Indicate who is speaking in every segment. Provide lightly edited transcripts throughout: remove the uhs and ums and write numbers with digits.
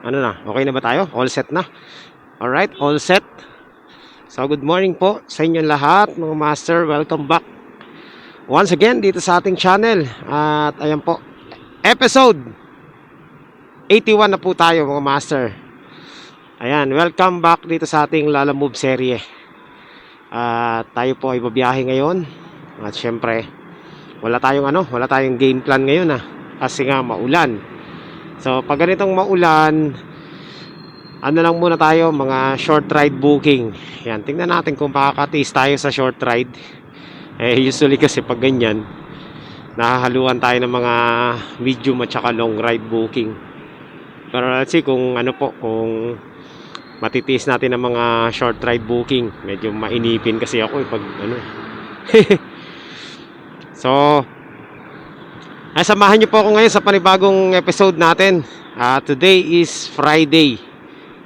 Speaker 1: Ano na? Okay na ba tayo? All set na? Alright, all set. So, good morning po sa inyo lahat, mga master. Welcome back once again dito sa ating channel. At ayan po, episode 81 na po tayo, mga master. Ayan, welcome back dito sa ating Lala Move serye. At tayo po ay babiyahe ngayon. At syempre, wala tayong game plan ngayon kasi nga maulan. So, pag ganitong maulan, ano lang muna tayo, mga short ride booking. Yan, tingnan natin kung makakatiis tayo sa short ride. Usually kasi pag ganyan, nahahaluan tayo ng mga medium at saka long ride booking. Pero let's see kung kung matitiis natin ng mga short ride booking. Medyo mainipin kasi ako pag So, samahan niyo po ako ngayon sa panibagong episode natin. Today is Friday.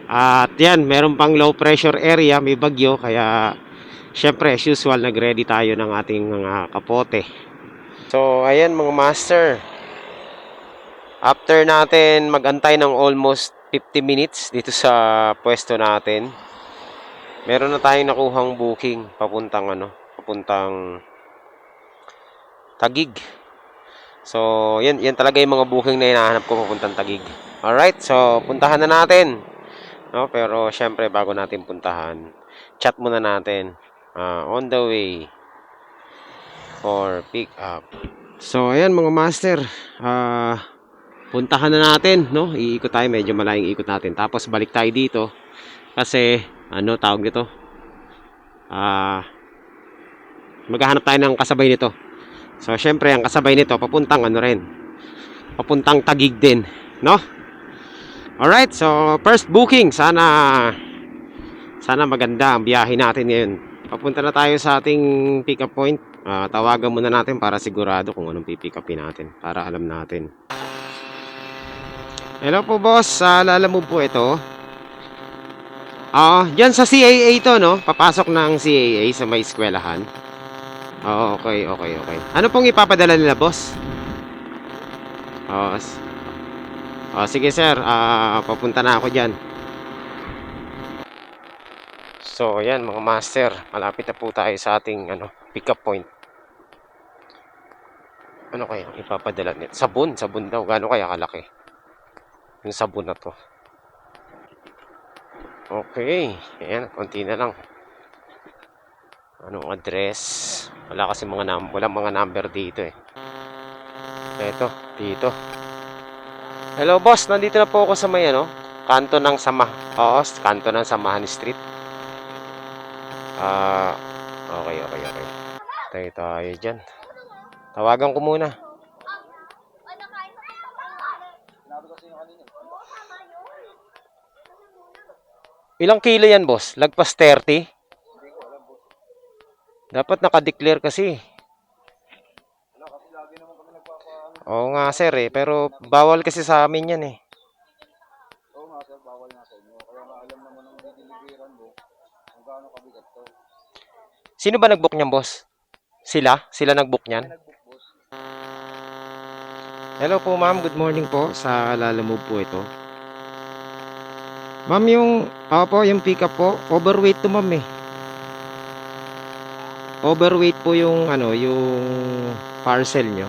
Speaker 1: At yan, meron pang low pressure area, may bagyo, kaya syempre as usual nag-ready tayo ng ating mga kapote. So ayan mga master, after natin magantay ng almost 50 minutes dito sa pwesto natin, meron na tayong nakuhang booking papuntang Taguig. So yan talaga yung mga booking na hinahanap ko papuntang Taguig. Alright, so puntahan na natin. No, pero syempre bago natin puntahan, chat muna natin on the way for pick up. So ayan mga master, puntahan na natin, no? Iikot tayo, medyo malayong ikot natin. Tapos balik tayo dito kasi tawag nito? Maghahanap tayo ng kasabay nito. So syempre ang kasabay nito papuntang papuntang Taguig din, no? Alright, so first booking, sana maganda ang biyahe natin ngayon. Papunta na tayo sa ating pick up point. Tawagan muna natin para sigurado kung anong pipick upin natin, para alam natin. Hello po boss, Lala Move po ito. Diyan sa CAA to, no? Papasok ng CAA sa may eskwelahan. Okay. Ano pong ipapadala nila, boss? Sige sir, papunta na ako dyan. So ayan mga master, malapit na po tayo sa ating pick up point. Ano kaya ipapadala nito? Sabon daw. Gaano kaya kalaki yung sabon na to? Okay, ayan, konti na lang. Anong address? Wala kasi walang mga number dito Eto, dito. Hello boss, nandito na po ako sa may kanto ng kanto ng Samahan Street. Okay. Tayo dyan. Tawagan ko muna. Ilang kilo yan boss? Lagpas 30? Dapat nakadeclare kasi. Oo nga sir pero bawal kasi sa amin yan
Speaker 2: Oo nga sir, bawal nga sa inyo. Kaya nga alam naman ng dideliveran mo kung gaano kabigat to.
Speaker 1: Sino ba nag-book niyan boss? Sila nag-book niyan? Hello po ma'am, good morning po. Sa Lala Move po ito. Ma'am, yung pick up po, overweight to ma'am Overweight po yung yung parcel nyo.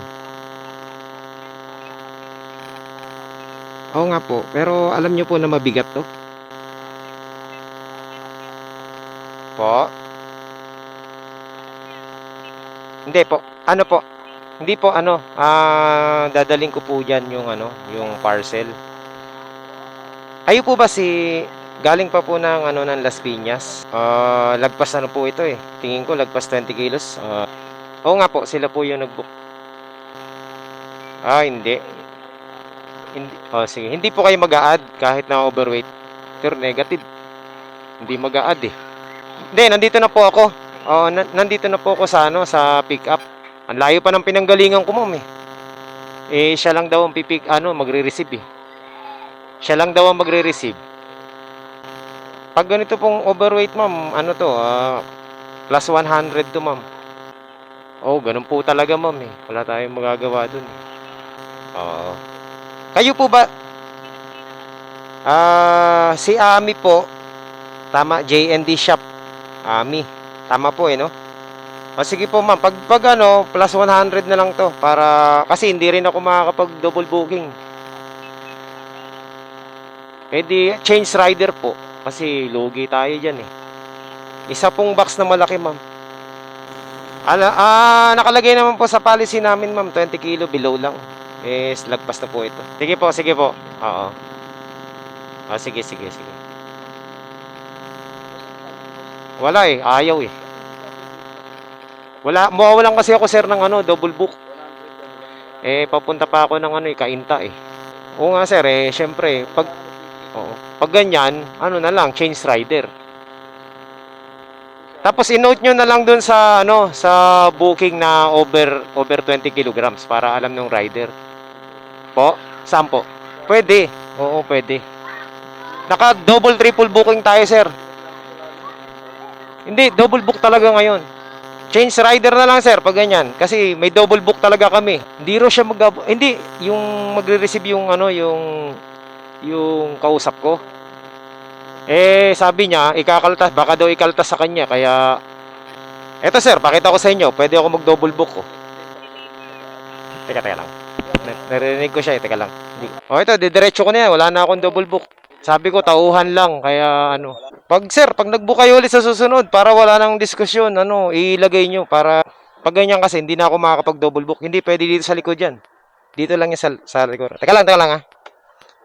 Speaker 1: Oo nga po, pero alam nyo po na mabigat to? Po? Hindi po. Hindi po dadaling ko po diyan yung parcel. Ayo po ba galing pa po ng ng Las Piñas? Lagpas po ito Tingin ko lagpas 20 kilos. Oo nga po, sila po yung nag-book. Hindi. Sige. Hindi po kayo mag-a-add kahit na overweight. Pero negative. Hindi mag-a-add Hindi, nandito na po ako. Nandito na po ako sa sa pick up. Ang layo pa ng pinanggalingan ko, ma'am siya lang daw ang magre-receive Siya lang daw ang magre-receive. Pag ganito pong overweight, ma'am, plus 100 to, ma'am. Ganun po talaga, ma'am Wala tayong magagawa dun. Kayo po ba Si Ami po. Tama, JND Shop. Ami. Tama po no? O sige po ma'am, pag ano, plus 100 na lang to. Para, kasi hindi rin ako makakapag double booking. Eh di, change rider po. Kasi lugi tayo dyan eh. Isa pong box na malaki ma'am. Nakalagay naman po sa policy namin ma'am, 20 kilo below lang. Lagpas na po ito. Sige po, sige po. Oo. Sige. Wala eh, ayaw eh. Mawawalan kasi ako sir ng ano, double book. Papunta pa ako ng ano Kainta eh. Oo nga sir syempre, pag ganyan, ano na lang, change rider. Tapos i-note nyo na lang dun sa ano, sa booking na over 20 kilograms para alam ng rider. Po? Saan po? Pwede. Oo, pwede. Naka double triple booking tayo, sir. Hindi, double book talaga ngayon. Change rider na lang, sir, pag ganyan. Kasi may double book talaga kami. Hindi ro siya hindi, yung magre-receive yung ano, yung kausap ko. Sabi niya, ikakaltas, baka daw ikaltas sa kanya. Kaya, eto sir, pakita ko sa inyo. Pwede ako mag-double book ko. Teka lang. Narinig ko siya, teka lang. Ito, didiretso ko na yan. Wala na akong double book. Sabi ko, tauhan lang. Kaya, ano. Pag nag-book kayo ulit sa susunod, para wala nang diskusyon, ilagay nyo. Para, pag ganyan kasi, hindi na ako makakapag-double book. Hindi pwede dito sa likod yan. Dito lang yan sa likod. Teka lang ha.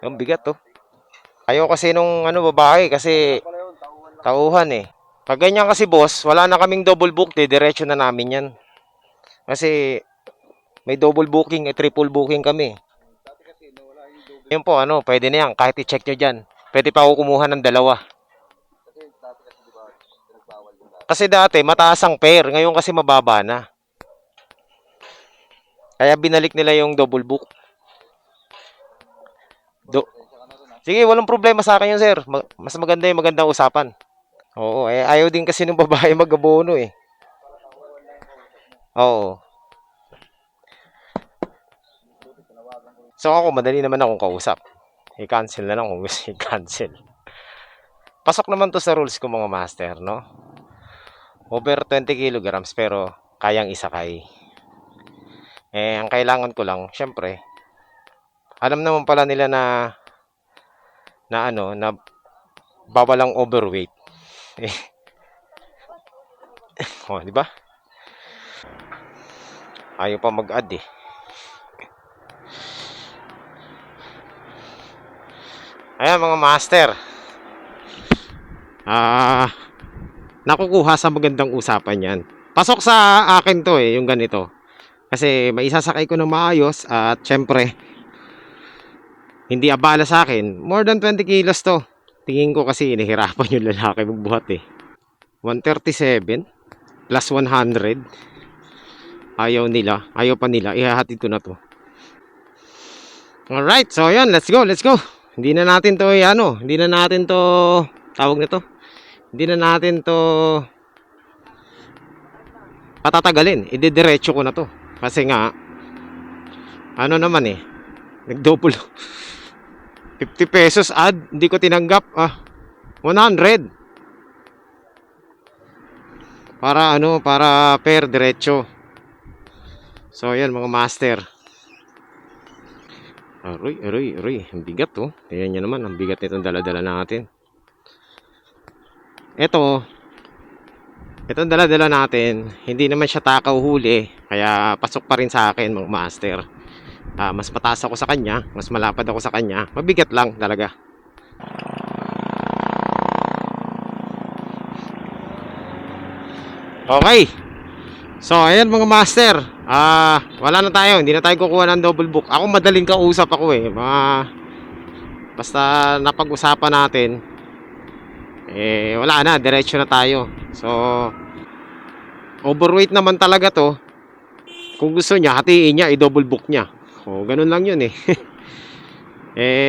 Speaker 1: Yung bigat to. Ayaw kasi nung babae kasi tauhan eh. Pag ganyan kasi boss, wala na kaming double book, diretso na namin yan. Kasi may double booking, triple booking kami. Yun po, pwede na yan, kahit i-check nyo dyan. Pwede pa ako kumuha ng dalawa. Kasi dati, mataas ang pair, ngayon kasi mababa na. Kaya binalik nila yung double book. Sige, walang problema sa akin yun, sir. Mas maganda yung magandang usapan. Oo, ayaw din kasi ng babae mag-abono eh. Oo. So ako, madali naman akong kausap. I-cancel na lang kung gusto i-cancel. Pasok naman to sa rules ko mga master, no? Over 20 kilograms pero kayang isakay. Ang kailangan ko lang, syempre, alam naman pala nila na bawalang overweight. Di ba? Ayaw pa mag-add eh. Ayan mga master. Nakukuha sa magandang usapan yan. Pasok sa akin to yung ganito. Kasi maisasakay ko ng maayos at syempre, hindi abala sa akin. More than 20 kilos to. Tingin ko kasi inihirapan yung lalaki magbuhat eh. 137 plus 100. Ayaw pa nila. Ihahatid ko na to. Alright, so yan, let's go. Hindi na natin to tawag nito. Hindi na natin to patatagalin. Idediretso ko na to. Kasi nga nag-double 50 pesos add, hindi ko tinanggap 100 para per diretso. So yan mga master. Aroy, ang bigat to. Tingnan nyo naman, ang bigat nitong dala-dala natin. Itong dala-dala natin, hindi naman siya takaw huli, kaya pasok pa rin sa akin mga master. Mas mataas ako sa kanya, mas malapad ako sa kanya, mabigat lang talaga. Okay. So ayan mga master, wala na tayo, hindi na tayo kukuha ng double book. Ako madaling kausap ako basta napag-usapan natin, wala na, diretso na tayo. So overweight naman talaga to. Kung gusto niya, hatiin niya, i-double book niya. Ganun lang yun eh.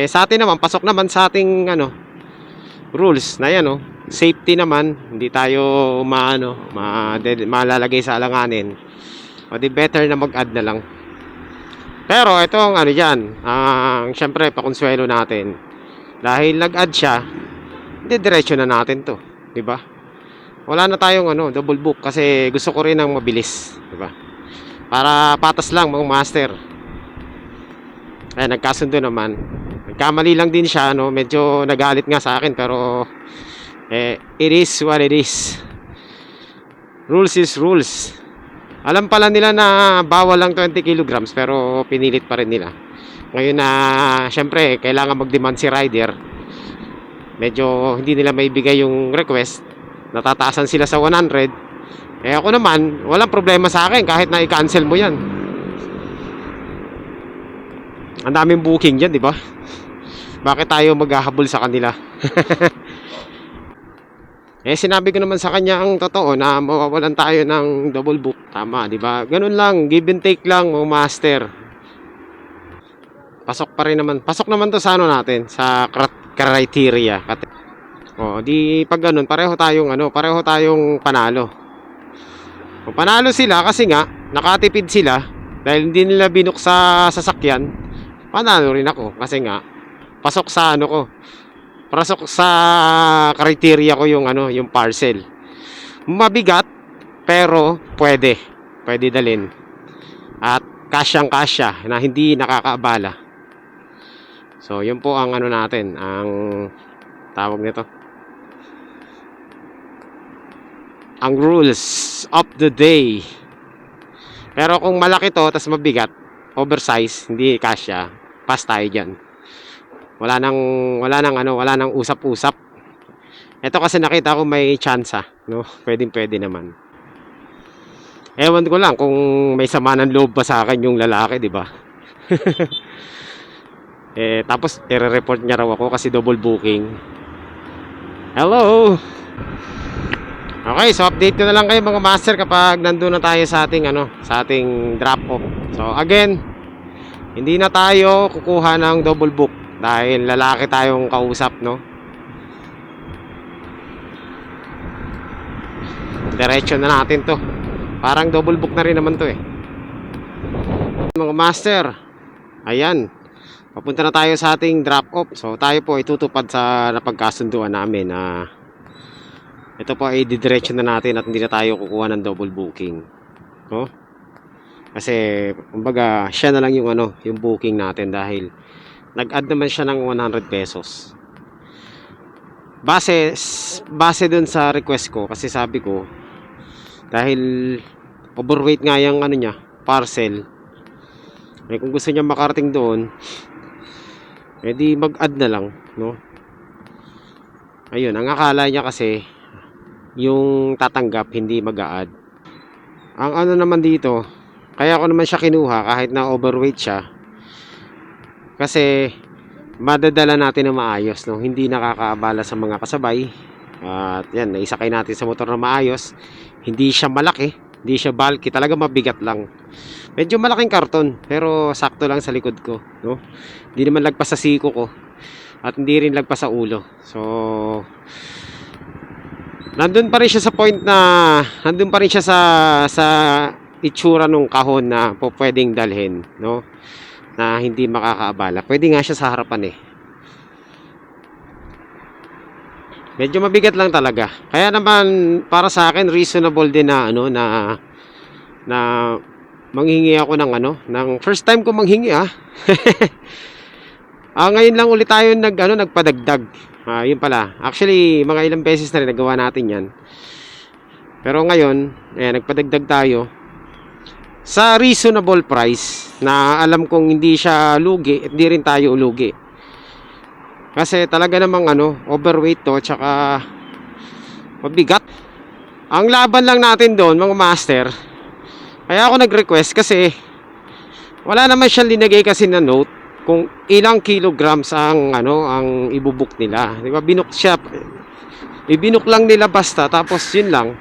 Speaker 1: Sa atin naman, pasok naman sa ating rules na yan safety naman, hindi tayo malalagay sa alanganin. Di better na mag-add na lang. Pero itong dyan, syempre pakonsuelo natin, Dahil nag-add siya, hindi diretso na natin 'to, 'di ba? Wala na tayong double book kasi gusto ko rin ng mabilis, 'di ba? Para patas lang mga master. Nagkasundo naman. Nagkamali lang din siya, medyo nagalit nga sa akin pero it is what it is. Rules is rules. Alam pala nila na bawal lang 20 kilograms pero pinilit pa rin nila. Ngayon na syempre kailangan mag-demand si rider. Medyo hindi nila maibigay yung request. Natataasan sila sa 100. Ako naman, walang problema sa akin kahit na i-cancel mo 'yan. Ang daming booking diyan, 'di ba? Bakit tayo maghahabol sa kanila? Sinabi ko naman sa kanya ang totoo na mawawalan tayo ng double book. Tama, 'di ba? Ganun lang, give and take lang mga master. Pasok pa rin naman. Pasok naman 'to sa natin, sa criteria. Di pag ganun, pareho tayong panalo. Kung panalo sila kasi nga nakatipid sila dahil hindi nila binuk sa sasakyan, panalo rin ako kasi nga pasok sa Pasok sa criteria ko yung parcel. Mabigat pero pwede dalhin. At kasyang-kasya na hindi nakakaabala. So, yun po ang natin, ang tawag nito. Ang rules of the day. Pero kung malaki to, tas mabigat, oversize, hindi kasya, pass tayo dyan. Wala nang usap-usap. Ito kasi nakita ko may tsansa, pwede naman. Ewan ko lang kung may sama ng loob pa sa akin yung lalaki, di ba? Tapos i-report niya raw ako kasi double booking. Hello. Okay, so update ko na lang kayo mga master kapag nandoon na tayo sa ating drop off. So again, hindi na tayo kukuha ng double book dahil lalaki tayong kausap, Diretso na natin to. Parang double book na rin naman to mga master. Ayan. Papunta na tayo sa ating drop off. So tayo po ay tutupad sa napagkasunduan namin na ito po ay didiretso na natin at hindi na tayo kukuha ng double booking. Kasi kumbaga siya na lang yung booking natin dahil nag-add naman siya ng 100 pesos. Base dun sa request ko kasi sabi ko dahil overweight nga yung niya, parcel. Kung gusto niya makarating doon, di mag-add na lang, Ayun, ang akala niya kasi yung tatanggap hindi mag-a-add. Ang naman dito, kaya ko naman siya kinuha kahit na overweight siya. Kasi madadala natin na maayos, hindi nakakaabala sa mga kasabay. At yan, naisakay natin sa motor na maayos. Hindi siya malaki, hindi siya bulky, talaga mabigat lang. Medyo malaking karton, pero sakto lang sa likod ko, Hindi naman lagpas sa siko ko at hindi rin lagpas sa ulo. So nandun pa rin siya sa point na nandun pa rin siya sa itsura nung kahon na pwedeng dalhin, na hindi makakaabala. Pwede nga siya sa harapan Medyo mabigat lang talaga. Kaya naman para sa akin reasonable din na na manghingi ako ng first time ko manghingi ngayon lang ulit tayo nagpadagdag. Yun pala. Actually, mga ilang beses na rin nagawa natin 'yan. Pero ngayon, nagpadagdag tayo sa reasonable price na alam kong hindi siya lugi, hindi rin tayo lugi. Kasi talaga namang overweight to, tsaka mabigat. Ang laban lang natin doon, mga master, kaya ako nag-request kasi wala naman siyang linagay kasi na note kung ilang kilograms ang ibubuk nila. Di ba? Binuk siya. Ibinuk lang nila basta, tapos yun lang.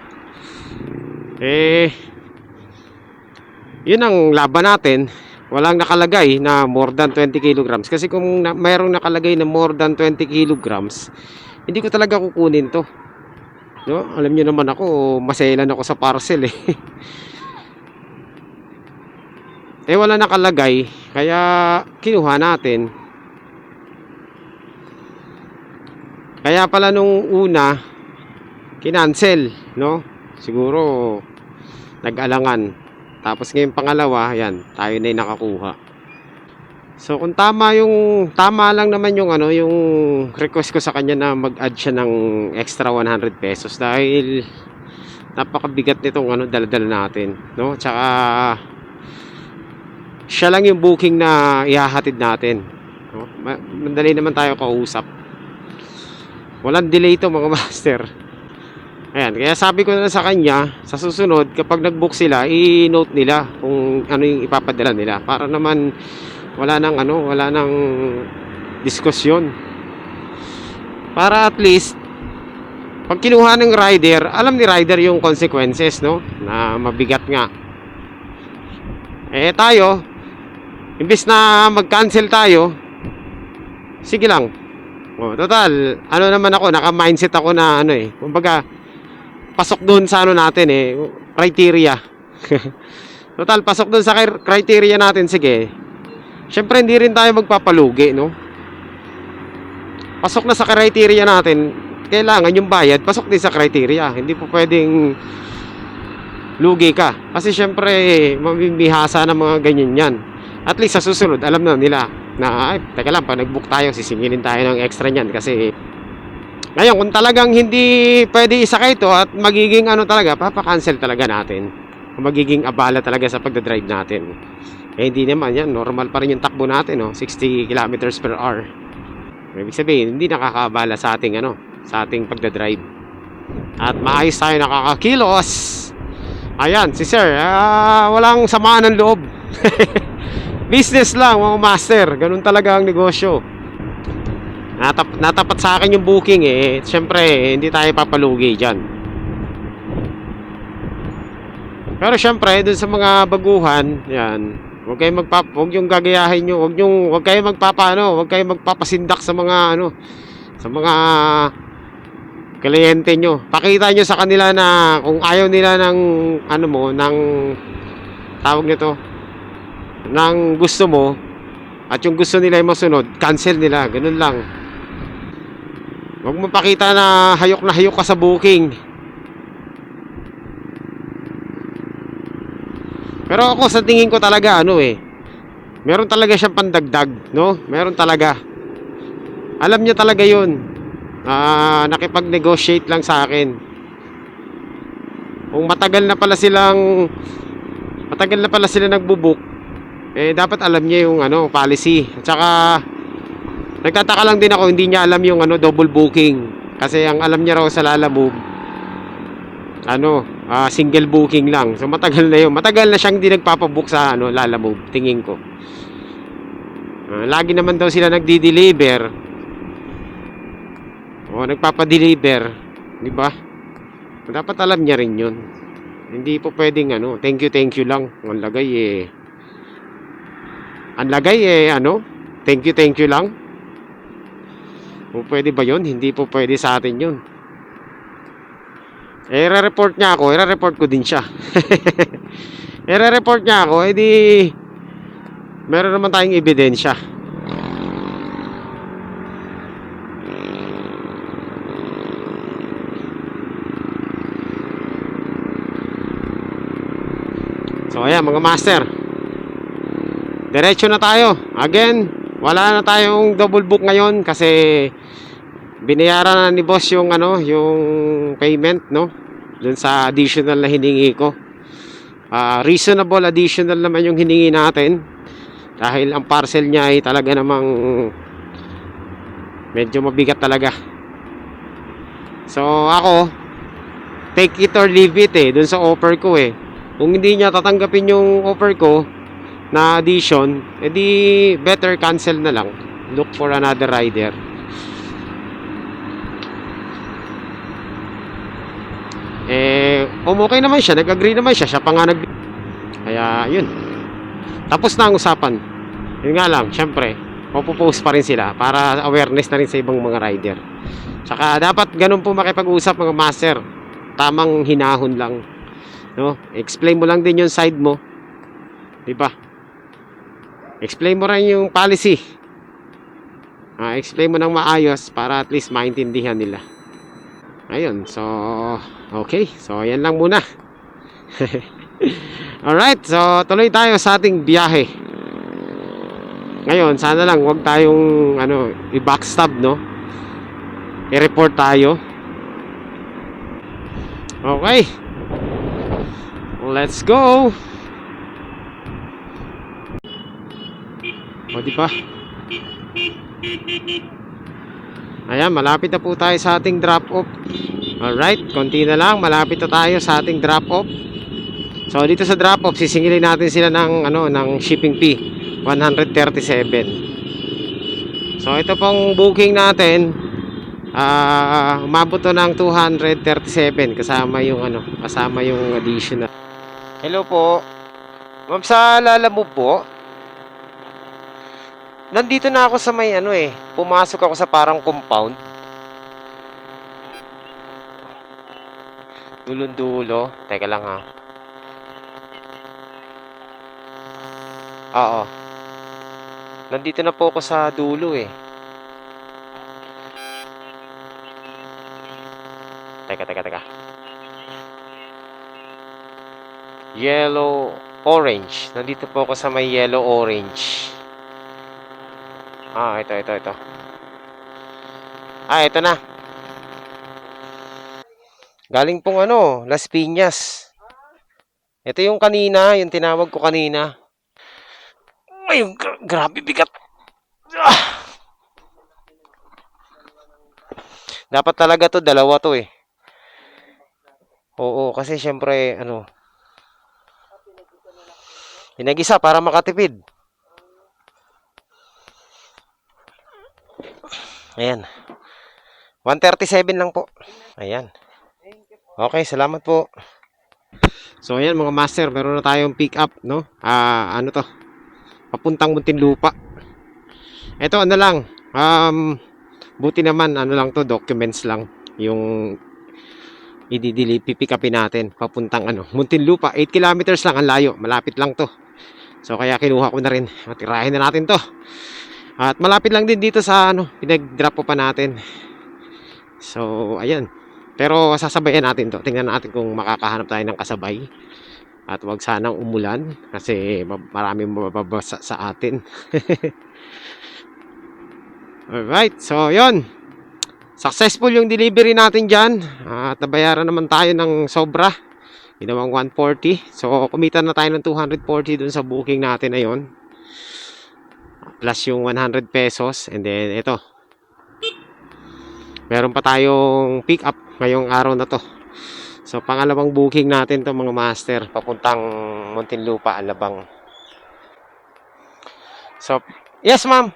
Speaker 1: Yun ang laban natin. Walang nakalagay na more than 20 kilograms. Kasi kung mayroong nakalagay na more than 20 kilograms, hindi ko talaga kukunin to. Alam niyo naman ako, maselan ako sa parcel wala nakalagay, kaya kinuha natin. Kaya pala nung una, kinancel, no? Siguro, nag-alangan. Tapos ngayon pangalawa, yan, tayo na yung nakakuha. So kung tama lang naman yung ano, yung request ko sa kanya na mag-add siya ng extra 100 pesos dahil napakabigat nitong ano dala-dala natin, no? Tsaka siya lang yung booking na ihahatid natin, no? Madali naman tayo kausap. Walang delay to mga master. Ayan, kaya sabi ko na sa kanya, sa susunod kapag nag-book sila, i-note nila kung ano yung ipapadala nila para naman wala nang diskusyon. Para at least pag kinuha ng rider, alam ni rider yung consequences, no? Na mabigat nga. Eh tayo, imbes na mag-cancel tayo, sige lang. Oh, total, ano naman ako, naka-mindset ako na ano eh. Kumbaga, pasok doon sa ano natin eh, criteria. Total, pasok doon sa criteria natin, sige. Siyempre hindi rin tayo magpapalugi, no? Pasok na sa criteria natin, kailangan yung bayad pasok din sa criteria. Hindi po pwedeng lugi ka. Kasi siyempre mamimihasa ng mga ganyan yan. At least sa susunod, alam na nila na, ay, teka lang, pag nag-book tayo, sisingilin tayo ng extra niyan. Kasi ngayon, kung talagang hindi pwede isakay ito at magiging ano talaga, papakancel talaga natin. Magiging abala talaga sa pagdadrive natin. Eh hindi naman yan, normal pa rin yung takbo natin, no? 60 kilometers per hour. Ibig sabihin, hindi nakakaabala sa ating ano, sa ating pagdadrive. At maayos tayo nakakakilos. Ayan, si sir, walang samaan ng loob. Business lang mga master, ganun talaga ang negosyo. Natapat sa akin yung booking eh. Siyempre, hindi tayo papalugi dyan. Pero siyempre, dun sa mga baguhan, yan, huwag yung gagayahin nyo, huwag kayong magpapasindak sa mga ano, sa mga kliyente nyo. Pakita nyo sa kanila na kung ayaw nila ng ano mo, ng tawag nito, ng gusto mo, at yung gusto nila ay masunod, cancel nila, ganun lang. Huwag mo pakita na hayok ka sa booking. Pero ako sa tingin ko talaga ano eh, meron talaga siyang pandagdag, no? Meron talaga. Alam niya talaga 'yun. Nakipag-negotiate lang sa akin. Kung matagal na pala silang nagbo-book, eh dapat alam niya yung ano, policy. At saka nagtataka lang din ako hindi niya alam yung ano, double booking. Kasi ang alam niya raw sa Lalamove, ano, single booking lang. So matagal na yun. Matagal na siyang hindi nagpapabook sa ano, Lalamove, tingin ko. Lagi naman daw sila nagdi-deliver. O nagpapa-deliver, di ba? Dapat alam niya rin 'yun. Hindi po pwedeng ano, thank you lang. Ang lagay eh ano, thank you lang. O pwede ba 'yun? Hindi po pwede sa atin 'yun. Eh, re-report niya ako, i-report ko din siya. I-report niya ako, edi meron naman tayong ebidensya. So ayan mga master, diretso na tayo. Again, wala na tayong double book ngayon kasi binayaran na ni boss yung ano, yung payment, no? Dun sa additional na hiningi ko. Reasonable additional naman yung hiningi natin dahil ang parcel niya ay talaga namang medyo mabigat talaga. So ako, take it or leave it eh, dun sa offer ko eh. Kung hindi niya tatanggapin yung offer ko na addition, edi better cancel na lang. Look for another rider. Okay naman siya, nag-agree naman siya pa nga kaya yun, tapos na ang usapan. Yun nga lang, syempre mapopost pa rin sila para awareness na rin sa ibang mga rider. Saka dapat ganun po makipag-usap mga master, tamang hinahon lang, no? Explain mo lang din yung side mo, di ba? Explain mo rin yung policy. explain mo ng maayos para at least maintindihan nila. Ayun, so okay, so ayan lang muna. Alright, so tuloy tayo sa ating biyahe. Ngayon, sana lang wag tayong i-backstab, no? I-report tayo. Okay, let's go. O, di ba? Ayan, malapit na po tayo sa ating drop-off. Alright, konti na lang. Malapit na tayo sa ating drop-off. So, dito sa drop-off, sisingilin natin sila ng shipping fee. 137. So, ito pong booking natin, umabot to ng 237 kasama yung additional. Hello po. Ma'am, sa Lalamove po. Nandito na ako sa may pumasok ako sa parang compound. Dulon-dulo. Teka lang ha. Oo. Nandito na po ako sa dulo eh. Teka. Yellow, orange. Nandito po ako sa may yellow, orange. Ito. Ito na. Galing pong Las Piñas. Ito yung kanina, yung tinawag ko kanina. Ay, grabe bigat. Dapat talaga to, dalawa to eh. Oo, kasi syempre, pinag-isa para makatipid. Ayan. 137 lang po. Ayan. Okay, salamat po. So, ayan mga master, meron na tayong pick up, no? Papuntang Muntinlupa. Ito, lang. Buti naman, lang to, documents lang. Yung pipick upin natin. Papuntang Muntinlupa. 8 kilometers lang ang layo. Malapit lang to. So, kaya kinuha ko na rin. Tirahin na natin to. At malapit lang din dito sa pinag-drop pa natin. So, ayan. Pero sasabayan natin to. Tingnan natin kung makakahanap tayo ng kasabay. At wag sanang umulan kasi maraming mababasa sa atin. Alright, so yun. Successful yung delivery natin dyan. At nabayaran naman tayo ng sobra. Ginawang 140. So, kumita na tayo ng 240 dun sa booking natin na yun. Plus yung 100 pesos. And then, ito. Meron pa tayong pick up ngayong araw na to. So, pangalawang booking natin to mga master. Papuntang Muntinlupa, Alabang. So, yes ma'am.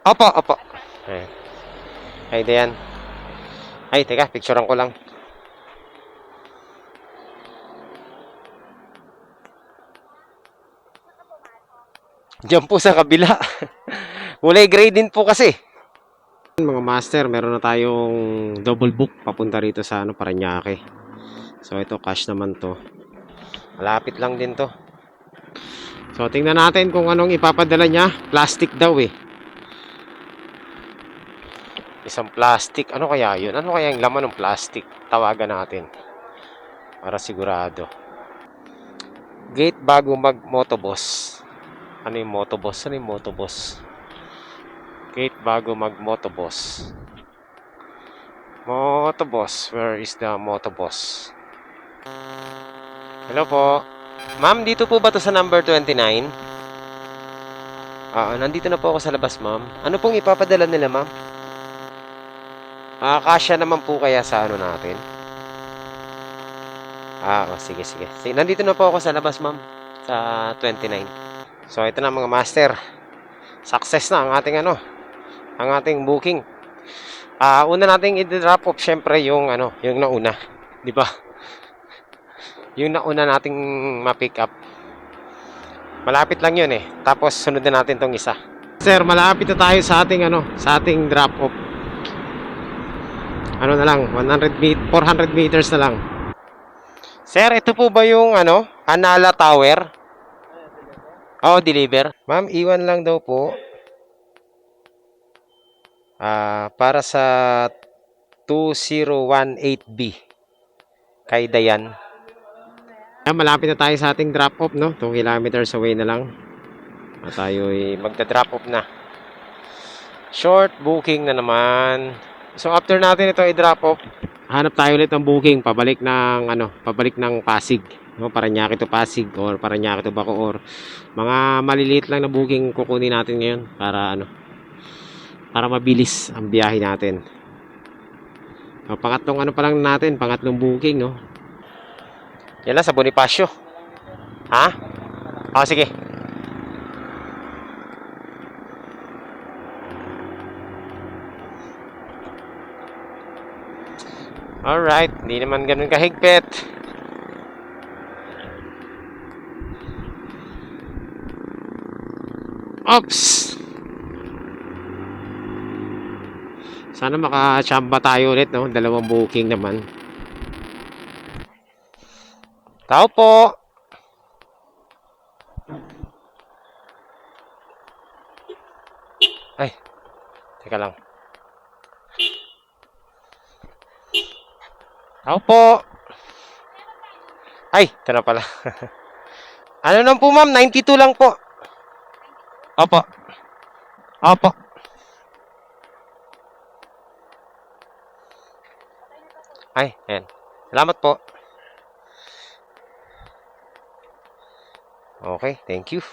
Speaker 1: Opo. Ay, Dayan. Ay, teka, picturean ko lang. Diyan po sa kabila. Kulay gray din po kasi. Mga master, meron na tayong double book papunta rito sa Parañaque. So ito cash naman to. Malapit lang din to. So tingnan natin kung anong ipapadala niya. Plastic daw eh. Isang plastic. Ano kaya yun? Ano kaya yung laman ng plastic? Tawagan natin. Para sigurado. Gate bago mag Motoboss. Ano yung Motoboss? Ano yung Motoboss? Gate bago mag Motoboss. Motoboss. Where is the Motoboss? Hello po. Ma'am, dito po ba to sa number 29? Nandito na po ako sa labas, ma'am. Ano pong ipapadala nila, ma'am? Kasya naman po kaya sa natin? Sige. Nandito na po ako sa labas, ma'am. Sa 29. So, ito na mga master. Success na ang ating ang ating booking. Una nating i-drop off syempre yung nauna, 'di ba? Yung nauna nating ma-pick up. Malapit lang 'yun eh. Tapos sunod na natin tong isa. Sir, malapit na tayo sa ating sa ating drop off. Na lang, 400 meters na lang. Sir, ito po ba yung Anala Tower? Deliver. Ma'am, iwan lang daw po. Para sa 2018B kay Dayan. Malapit na tayo sa ating drop off, no? 2 kilometers away na lang. At tayo ay magda-drop off na. Short booking na naman. So after natin ito i-drop off, hanap tayo ulit ng booking pabalik ng Pasig, no? Parañaque to Pasig or Parañaque to Bacoor. Mga maliliit lang na booking kukunin natin ngayon para mabilis ang biyahe natin. So, pangatlong booking, no? Yan lang sa Bonifacio. Ha? O, sige. Alright, hindi naman ganun kahigpit. Oops! Sana makachamba tayo ulit, no? 2 booking naman. Tao po! Ay, teka lang. Tao po! Ay, ito na pala. Ano lang po ma'am, 92 lang po. Opo. Opo. Ay, ayan. Salamat po. Okay, thank you.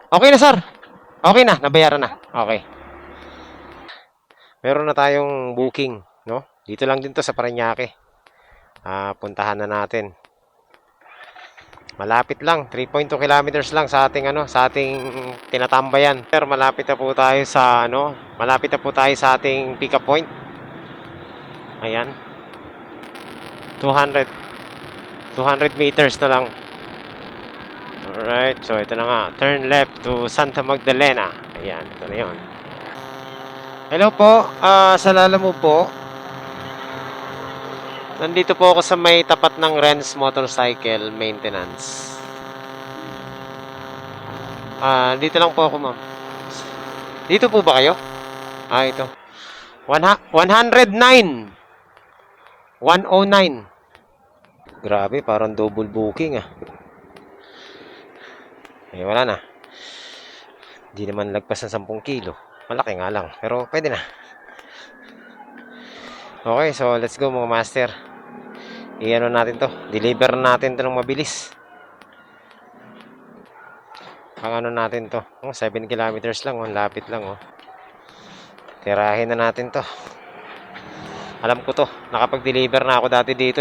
Speaker 1: Okay na, sir. Okay na, nabayaran na. Okay. Meron na tayong booking, no? Dito lang din to sa Parañaque. Puntahan na natin. Malapit lang, 3.2 kilometers lang sa ating tinatambayan. Pero malapit na po tayo sa ating pick up point. Ayan. 200 meters na lang. Alright, so ito na nga. Turn left to Santa Magdalena. Ayan, ito na yun. Hello po, sa Lalamove po. Nandito po ako sa may tapat ng Renz Motorcycle Maintenance. Dito lang po ako, ma'am. Dito po ba kayo? Ito. 109. 109. Grabe, parang double booking wala na. Hindi naman lagpas ng 10 kilo. Malaki nga lang, pero pwede na. Okay, so let's go mga master. Natin to. Deliver natin to ng mabilis. Natin to. 7 kilometers lang, lapit lang Tirahin na natin to. Alam ko to. Nakapag-deliver na ako dati dito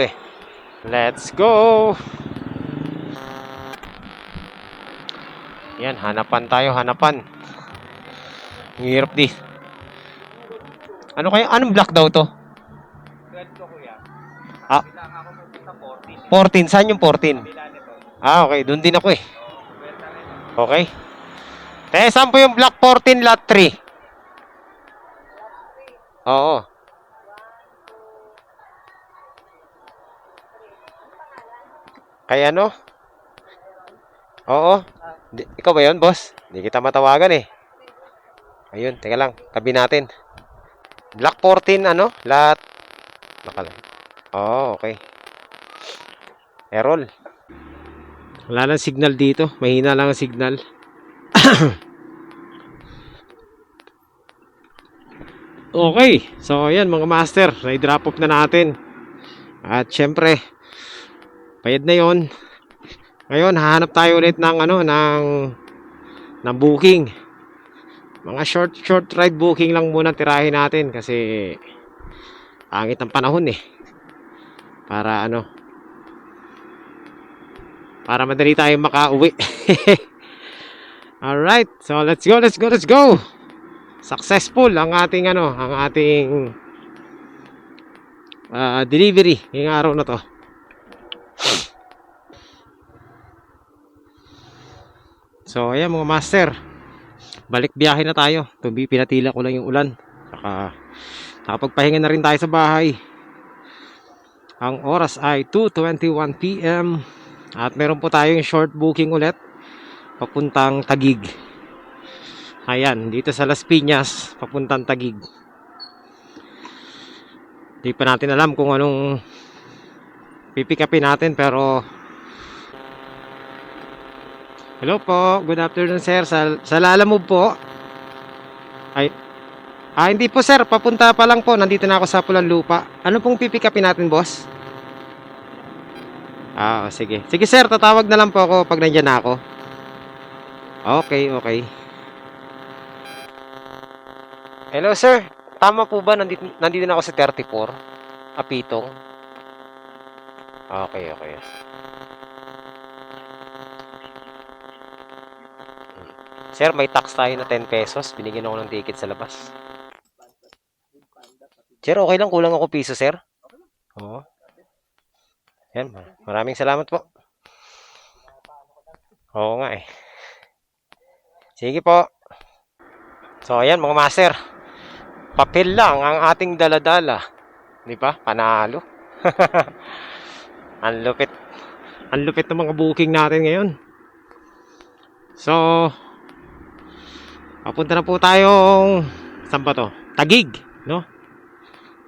Speaker 1: Let's go! Yan, hanapan tayo, hanapan. Ang hirap di. Anong block daw to?
Speaker 2: Ganito kuya.
Speaker 1: Ah,
Speaker 2: Kailangan ako pupunta 14.
Speaker 1: 14. Saan yung 14?
Speaker 2: Kabila nito.
Speaker 1: Okay. Doon din ako
Speaker 2: Kwenta rin.
Speaker 1: Okay. Saan po yung block 14, lot 3? Oo. Kaya Oo. Ikaw ba yun, boss? Hindi kita matawagan Ayun, teka lang. Tabi natin. Block 14, lot... okay. Errol. Wala lang signal dito. Mahina lang ang signal. Okay. So, ayan mga master. Na-drop off na natin. At syempre, bayad na yon. Ngayon, hahanap tayo ulit ng booking. Mga short ride booking lang muna tirahin natin kasi pangit ng panahon para madali tayo makauwi. Alright, so let's go. Successful ang ating delivery ngayong araw na to. So ayan mga master, balik biyahe na tayo. Pinatila ko lang yung ulan. Saka nakapagpahinga na rin tayo sa bahay. Ang oras ay 2:21 PM. At meron po tayong short booking ulit papuntang Taguig. Ayan, dito sa Las Piñas, papuntang Taguig. Di pa natin alam kung anong pipikapin natin, pero hello po, good afternoon sir. Sa Lalamove po. Ay, hindi po sir, papunta pa lang po. Nandito na ako sa Pulang Lupa. Ano pong pipikapin natin, boss? Sige. Sige sir, tatawag na lang po ako pag nandiyan na ako. Okay, okay. Hello sir, tama po ba nandito na ako sa 34? Apitong? Okay, okay. Sir, may tax tayo na 10 pesos. Binigyan ako ng ticket sa labas. Sir, okay lang. Kulang ako piso, sir. Oo. Yan, maraming salamat po. Oo nga eh. Sige po. So, ayan mga master. Papel lang ang ating daladala. Di ba? Panalo. Ang lupit. Ang lupit ng mga booking natin ngayon. So, papunta na po tayong saan ba to? Taguig, no?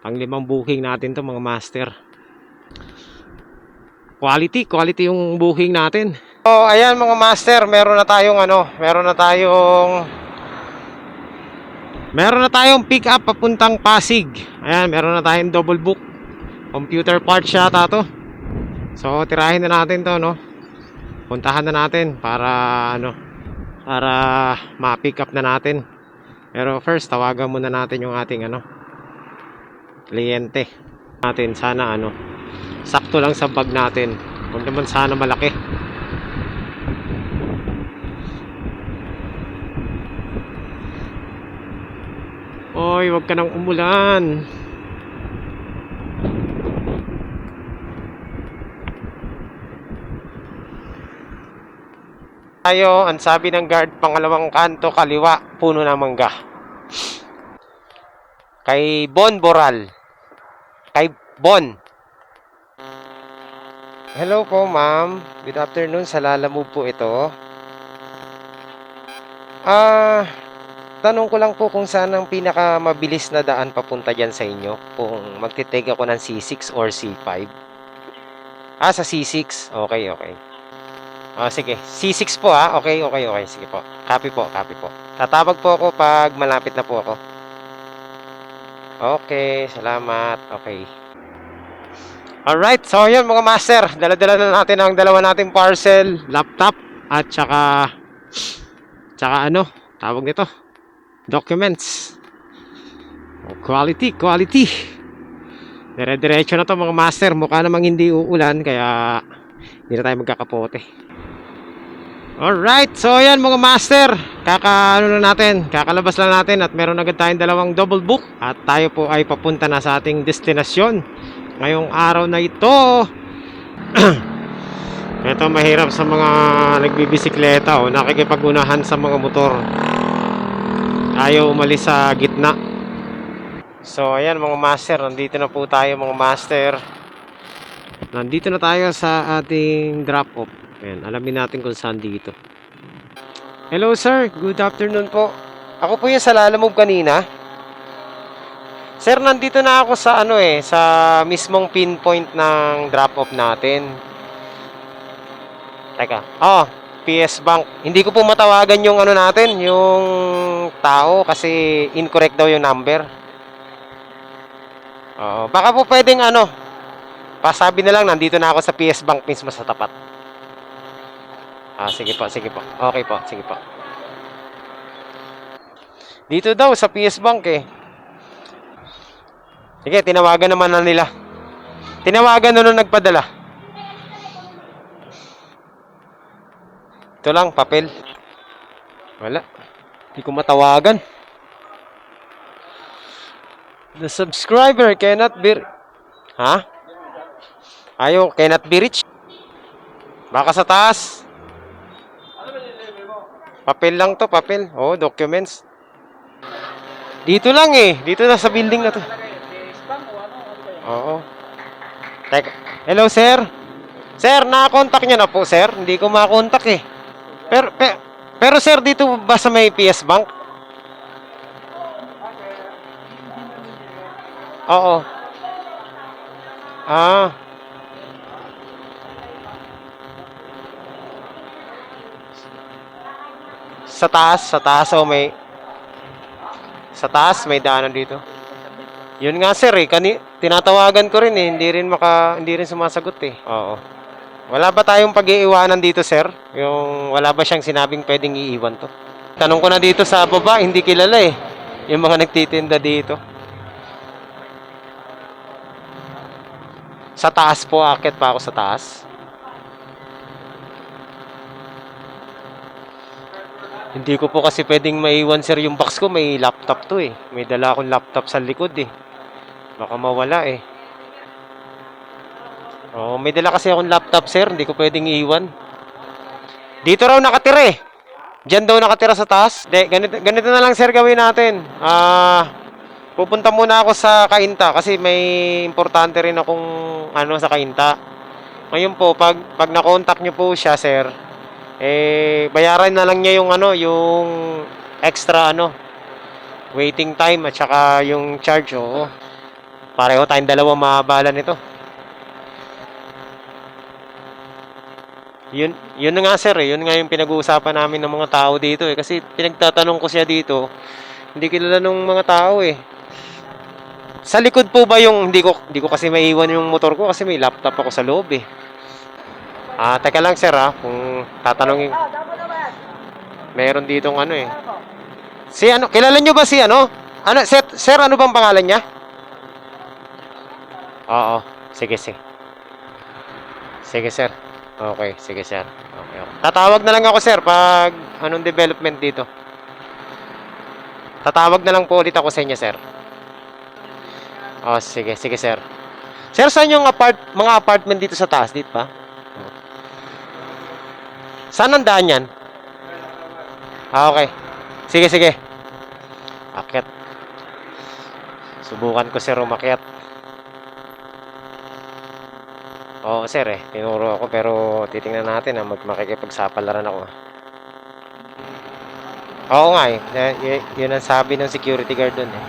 Speaker 1: Pang-5 booking natin to mga master. Quality yung booking natin. So, ayan mga master, meron na tayong pick up papuntang Pasig. Ayan, meron na tayong double book. Computer parts yata to. So, tirahin na natin to, no? Puntahan na natin para ma-pick up na natin. Pero first, tawagan muna natin yung ating kliyente natin. Sana sakto lang sa bag natin. Huwag naman sana malaki. Oy, wag ka nang umulan. Tayo, ang sabi ng guard, pangalawang kanto, kaliwa, puno ng mangga. Kay Bon Boral. Kay Bon. Hello po, ma'am. Good afternoon. Sa Lalamove po ito. Tanong ko lang po kung saan ang pinakamabilis na daan papunta dyan sa inyo. Kung magtitake ako ng C6 or C5. Sa C6. Okay, okay. Sige. C6 po ha. Okay, okay, okay. Sige po. Copy po, copy po. Tatawag po ako pag malapit na po ako. Okay, salamat. Okay. Alright, so yun mga master. Dala-dala na natin ang dalawa nating parcel, laptop, at saka tawag nito? Documents. Quality. Dire-diretso na to mga master. Mukha namang hindi uulan, kaya hindi na tayo magkakapote. Alright, so yan mga master. Kakalabas lang natin at meron agad tayong dalawang double book. At tayo po ay papunta na sa ating destinasyon ngayong araw na ito. Ito mahirap sa mga nagbibisikleta o nakikipag-unahan sa mga motor. Ayaw umalis sa gitna. So ayan mga master, nandito na po tayo mga master. Nandito na tayo sa ating drop off. Ayan, alamin natin kung saan dito. Hello sir, good afternoon po. Ako po yung sa Lalamove kanina. Sir, nandito na ako sa sa mismong pinpoint ng drop off natin. Teka. PS Bank. Hindi ko po matawagan yung natin, yung tao kasi incorrect daw yung number. Baka po pwedeng pasabi na lang nandito na ako sa PS Bank mismo sa tapat. Sige po, sige po. Okay po, sige po. Dito daw sa PS Bank eh. Sige, tinawagan naman na nila. Tinawagan na nung nagpadala. Ito lang, papel. Wala. Hindi ko matawagan. The subscriber cannot be... Ha? Ayaw, cannot be reached. Baka sa taas. Papel lang to, papel. Documents. Dito lang eh. Dito na sa building na to. Oo. Teka. Hello, sir. Sir, na-contact niyo na po, sir. Hindi ko ma-contact eh. Pero sir, dito ba sa may PS Bank? Oo. Ah, sa taas o sa taas may daanan dito. Yun nga sir eh, tinatawagan ko rin eh, hindi rin sumasagot eh. Oo. Wala ba tayong pag-iiwanan dito sir? Yung wala ba siyang sinabing pwedeng iiwan to? Tanong ko na dito sa baba, hindi kilala eh. Yung mga nagtitinda dito. Sa taas po, akit pa ako sa taas. Hindi ko po kasi pwedeng maiwan sir yung box ko, may laptop to eh. May dala akong laptop sa likod eh. Baka mawala eh. Oh, may dala kasi akong laptop sir, hindi ko pwedeng iwan. Dito raw nakatira eh. Diyan daw nakatira sa taas. De, ganito na lang sir gawin natin. Pupunta muna ako sa Kainta kasi may importante rin akong ano sa Kainta. Ngayon po, pag na-contact niyo po siya, sir, bayaran na lang niya yung ano, yung extra ano, waiting time at saka yung charge, oo. Pareho tayong dalawa mababalan nito. Yun na nga sir, yun nga yung pinag-uusapan namin ng mga tao dito eh. Kasi pinagtatanong ko siya dito, hindi kilala ng mga tao eh. Sa likod po ba yung hindi ko kasi maiwan yung motor ko kasi may laptop ako sa loob eh. Teka lang sir kung tatanungin. Meron ditong ano eh. Si ano, kilala nyo ba si ano? Ano, sir, ano bang pangalan niya? Oo, sige, sige. Sige, sir. Okay, sige, sir. Okay, okay. Tatawag na lang ako, sir, pag anong development dito. Tatawag na lang po ulit ako sa inyo, sir. Oh, sige, sige, sir. Sir, saan yung mga apartment dito sa taas? Dito pa? Saan ang daan yan? Okay. Sige, sige. Akyat. Subukan ko, sir, umakyat. Oo, sir, tinuro ako pero titingnan natin makikipagsapalaran ako. Oo nga yun ang sabi ng security guard dun eh.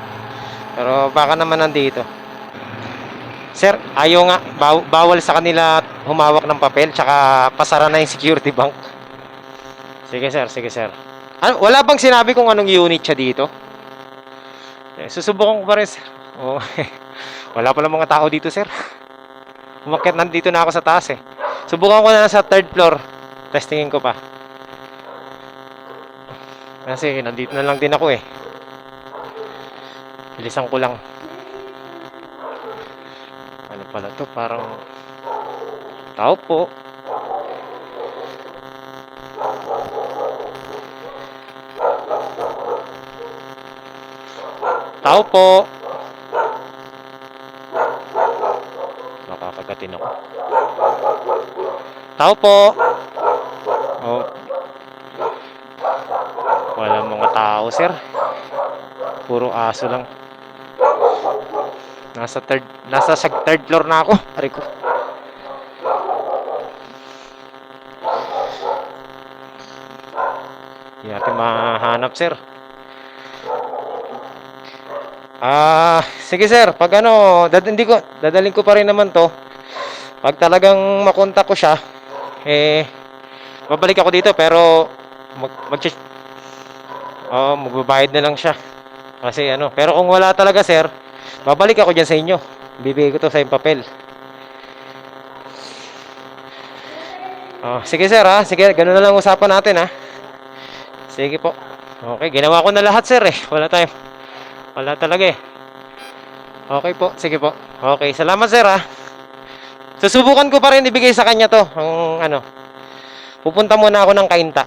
Speaker 1: Pero baka naman nandito. Sir, ayaw nga, bawal sa kanila humawak ng papel tsaka pasara na yung security bank. Sige sir, sige sir. Ano, wala bang sinabi kung anong unit siya dito? Susubukan ko pa rin sir. Oh, wala pala mga tao dito sir. Umakyat nandito na ako sa taas eh. Subukan ko na lang sa third floor. Testingin ko pa. Kasi nandito na lang din ako eh. Bilisan ko lang. Ano pala to? Parang tao po. Tao po. Nakakagatin ako. Tao po. Oh. Walang mga tao, sir. Puro aso lang. Nasa third floor na ako. Ari ko. Hindi natin mahanap, sir. Sige sir, pag ano, dadalhin ko pa rin naman to. Pag talagang makontak ko siya, babalik ako dito pero magbabayad na lang siya. Kasi ano, pero kung wala talaga sir, babalik ako diyan sa inyo. Bibigay ko to sa yung papel. Sige sir sige, ganoon na lang usapan natin Sige po. Okay, ginawa ko na lahat sir Wala talaga Okay po, sige po. Okay, salamat sir Susubukan ko pa rin ibigay sa kanya to. Ang ano. Pupunta muna ako ng Kainta.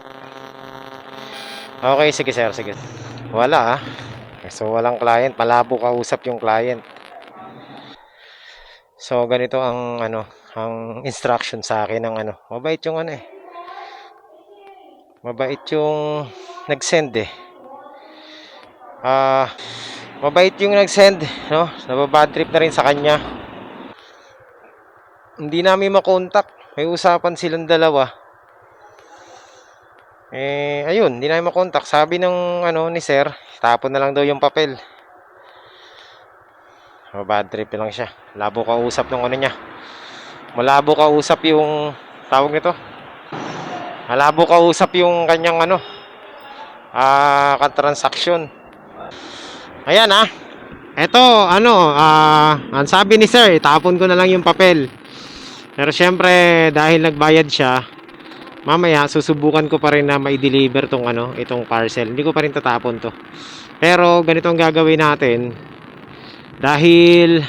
Speaker 1: Okay, sige sir, sige. Wala So walang client, malabo kausap yung client. So ganito ang ano, ang instruction sa akin ng ano. Mabait yung ano Mabait yung nag-send Mabait yung nag-send, no? Nababad trip na rin sa kanya. Hindi namin makontak. May usapan silang dalawa. Ayun, hindi namin makontak. Sabi ng ano ni sir, tapon na lang daw yung papel. Bad trip lang siya. Malabo kausap ng ano niya. Malabo kausap yung tawag nito. Malabo kausap yung kanyang ano, transaction. Ayan Eto, ang sabi ni sir, itapon ko na lang yung papel. Pero syempre, dahil nagbayad siya, mamaya susubukan ko pa rin na mai-deliver itong parcel. Hindi ko pa rin tatapon to. Pero ganito ang gagawin natin. Dahil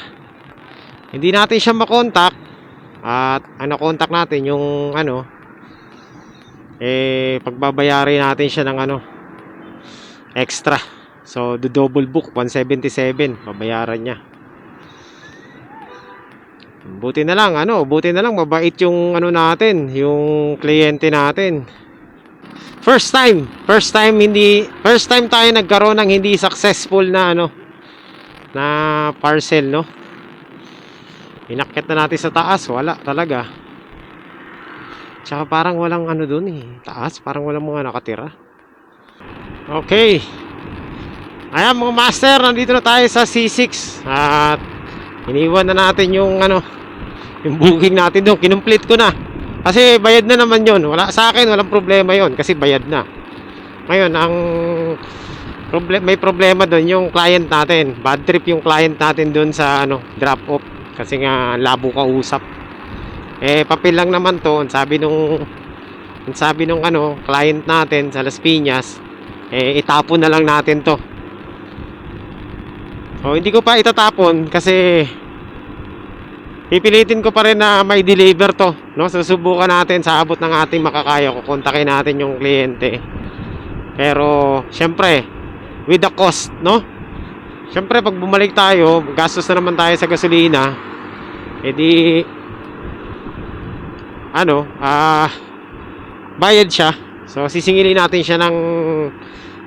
Speaker 1: hindi natin siya makontak at contact natin yung pagbabayari natin siya ng extra. So, do double book 177 babayaran niya. Buti na lang mabait yung natin, yung kliyente natin. First time tayo nagkaroon ng hindi successful na na parcel, no? Inakyat na natin sa taas, wala talaga. Tsaka parang walang doon taas, parang walang mga nakatira. Okay. Ayan mga master, nandito na tayo sa C6 at iniwan na natin yung yung booking natin doon, kinumplete ko na. Kasi bayad na naman yon. Wala sa akin, walang problema yon kasi bayad na. Ngayon, may problema doon yung client natin. Bad trip yung client natin doon sa drop off kasi nga labo kausap. Papel lang naman to, sabi nung client natin sa Las Piñas, itapon na lang natin to. Hindi ko pa itatapon kasi pipilitin ko pa rin na may deliver to, no? Susubukan natin sa abot ng ating makakaya. Kukontakin natin yung kliyente. Pero syempre, with the cost, no? Syempre pag bumalik tayo, gastos na naman tayo sa gasolina. Edi bayad siya. So sisingilin natin siya ng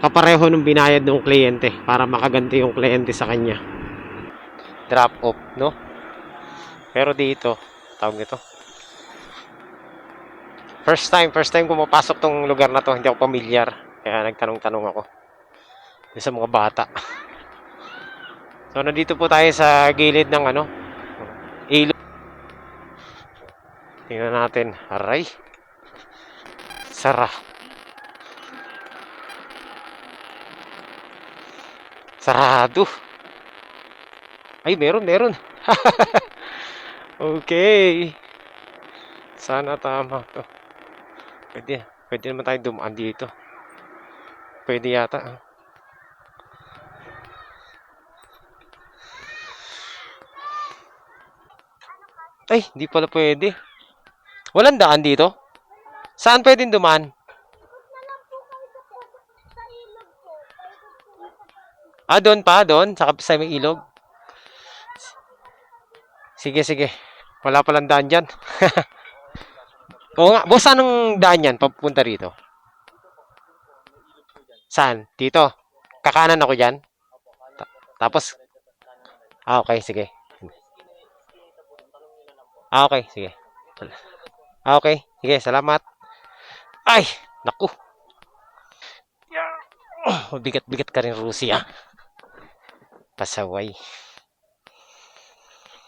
Speaker 1: kapareho ng binayad ng kliyente para makaganti yung kliyente sa kanya. Drop off, no? Pero dito, tawag nito, first time ko mapasok tong lugar na to, hindi ako pamilyar. Kaya nagtanong-tanong ako sa mga bata. So nandito po tayo sa gilid ng ilog. Tingnan natin. Aray, sarado. Ay, meron. Okay. Sana tama to. Pwede naman tayo dumaan dito. Pwede yata. Ay, hindi pala pwede. Walang daan dito? Saan pwedeng dumaan? Doon sa may ilog. Sige. Wala palang daan dyan. Oo nga. Boss, anong daan yan? Papunta rito? Saan? Dito? Kakanan ako dyan? Tapos? Okay, sige. Okay, sige. Okay, sige. Salamat. Ay, naku. Bigat-bigat ka rin, Rusia. Pasaway.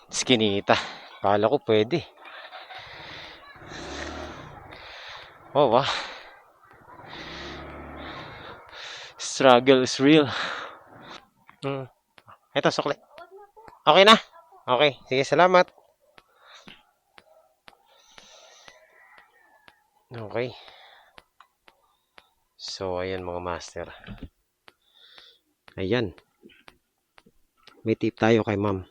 Speaker 1: Skinita. Kala ko pwede. Struggle is real. Ito, sukli. Okay na? Okay. Sige, salamat. Okay. So, ayan mga master. Ayan. May tip tayo kay ma'am.